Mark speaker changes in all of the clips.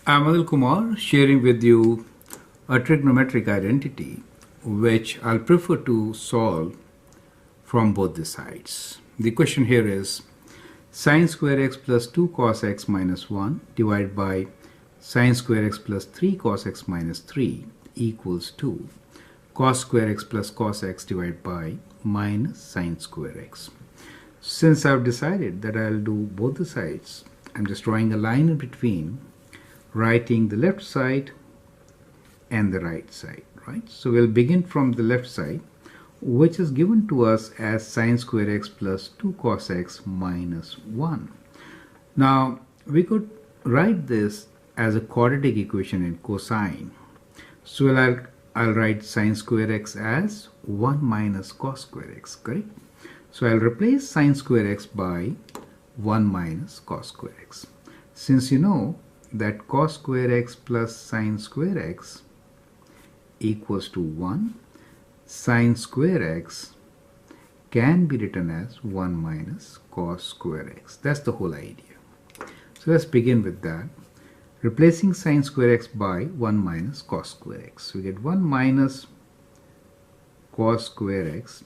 Speaker 1: I'm Anil Kumar, sharing with you a trigonometric identity which I'll prefer to solve from both the sides. The question here is sine square x plus 2 cos x minus 1 divided by sine square x plus 3 cos x minus 3 equals to cos square x plus cos x divided by minus sine square x. Since I've decided that I'll do both the sides, I'm just drawing a line in between, writing the left side and the right side, right? So we'll begin from the left side, which is given to us as sine square x plus 2 cos x minus 1. Now, we could write this as a quadratic equation in cosine. So I'll write sine square x as 1 minus cos square x, correct? So I'll replace sine square x by 1 minus cos square x. Since you know that cos square x plus sine square x equals to 1, sine square x can be written as 1 minus cos square x. That's the whole idea. So let's begin with that. Replacing sine square x by 1 minus cos square x. So we get 1 minus cos square x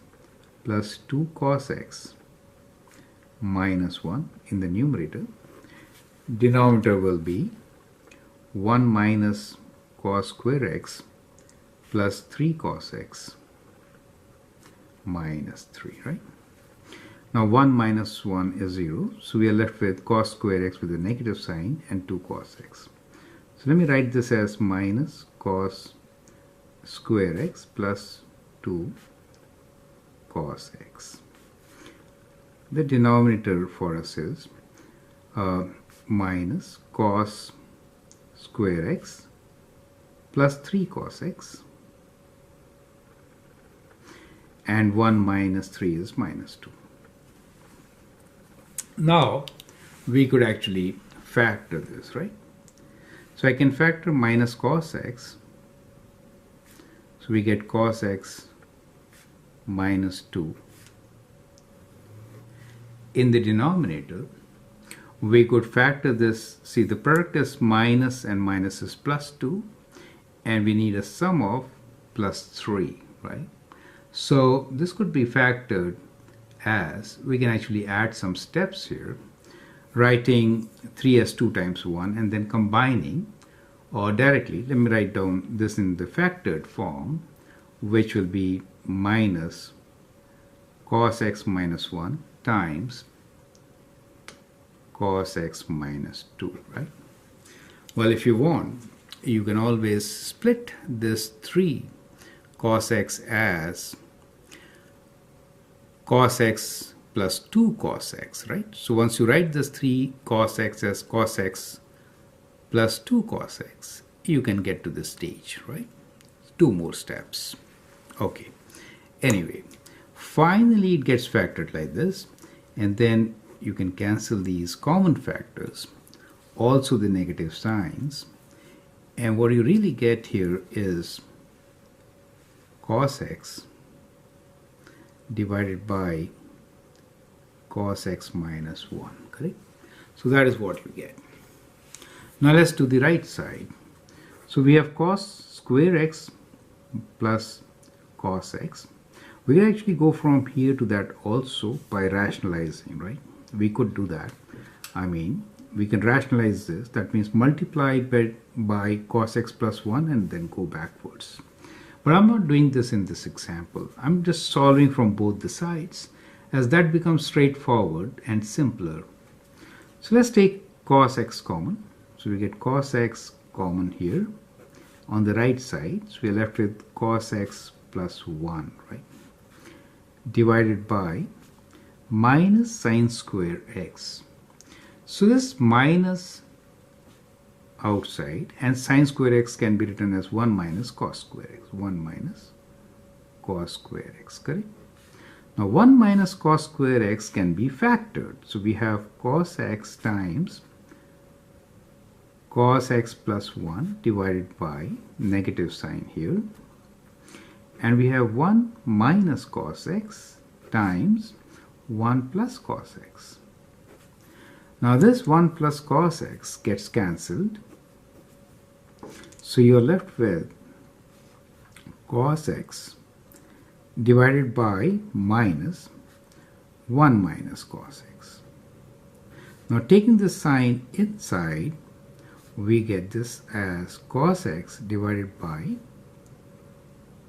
Speaker 1: plus 2 cos x minus 1 in the numerator. Denominator will be 1 minus cos square x plus 3 cos x minus 3, right? Now 1 minus 1 is 0, so we are left with cos square x with a negative sign and 2 cos x. So let me write this as minus cos square x plus 2 cos x. The denominator for us is minus cos square x plus 3 cos x, and 1 minus 3 is minus 2. Now we could actually factor this, right? So I can factor minus cos x, so we get cos x minus 2. In the denominator, we could factor this. See, the product is minus and minus is plus 2, and we need a sum of plus 3, right? So this could be factored as, we can actually add some steps here, writing 3 as 2 times 1 and then combining, or directly, let me write down this in the factored form, which will be minus cos x minus 1 times cos x minus 2, right? Well, if you want, you can always split this 3 cos x as cos x plus 2 cos x, right? So once you write this 3 cos x as cos x plus 2 cos x, you can get to this stage, right? 2 more steps. Okay. Anyway, finally it gets factored like this, and then you can cancel these common factors, also the negative signs, and what you really get here is cos x divided by cos x minus 1, correct? So that is what you get. Now let's do the right side. So we have cos square x plus cos x. We can actually go from here to that also by rationalizing, right? We could do that. I mean, we can rationalize this. That means multiply by cos x plus 1 and then go backwards. But I'm not doing this in this example. I'm just solving from both the sides, as that becomes straightforward and simpler. So let's take cos x common. So we get cos x common here on the right side. So we're left with cos x plus 1, right? Divided by minus sine square x. So this minus outside, and sine square x can be written as 1 minus cos square x. 1 minus cos square x, correct? Now 1 minus cos square x can be factored. So we have cos x times cos x plus 1 divided by negative sign here, and we have 1 minus cos x times 1 plus cos x. Now this 1 plus cos x gets cancelled, So you're left with cos x divided by minus 1 minus cos x. Now taking the sign inside, we get this as cos x divided by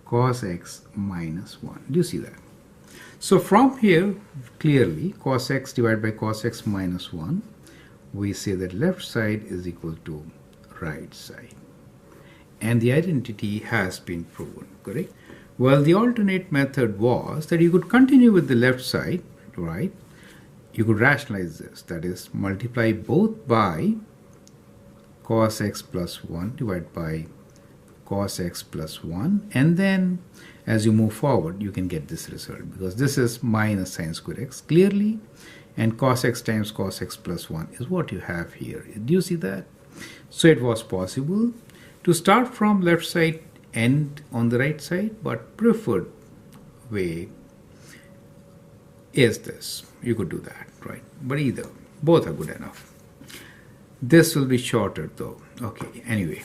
Speaker 1: cos x minus 1. Do you see that? So from here, clearly, cos x divided by cos x minus 1, we say that left side is equal to right side. And the identity has been proven, correct? Well, the alternate method was that you could continue with the left side, right? You could rationalize this, that is, multiply both by cos x plus 1 divided by cos x plus 1, and then as you move forward you can get this result, because this is minus sine square x clearly, and cos x times cos x plus 1 is what you have here. Do you see that? So it was possible to start from left side and on the right side, but preferred way is this. You could do that, right? But either, both are good enough. This will be shorter though. Okay, anyway.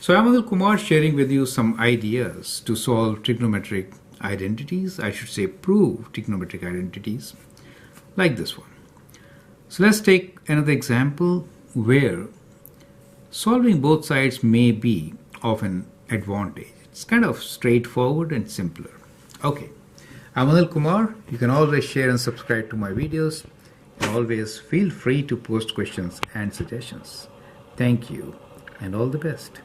Speaker 1: So I'm Anil Kumar, sharing with you some ideas to solve trigonometric identities, I should say prove trigonometric identities, like this one. So let's take another example where solving both sides may be of an advantage. It's kind of straightforward and simpler. Okay, I'm Anil Kumar. You can always share and subscribe to my videos, and always feel free to post questions and suggestions. Thank you and all the best.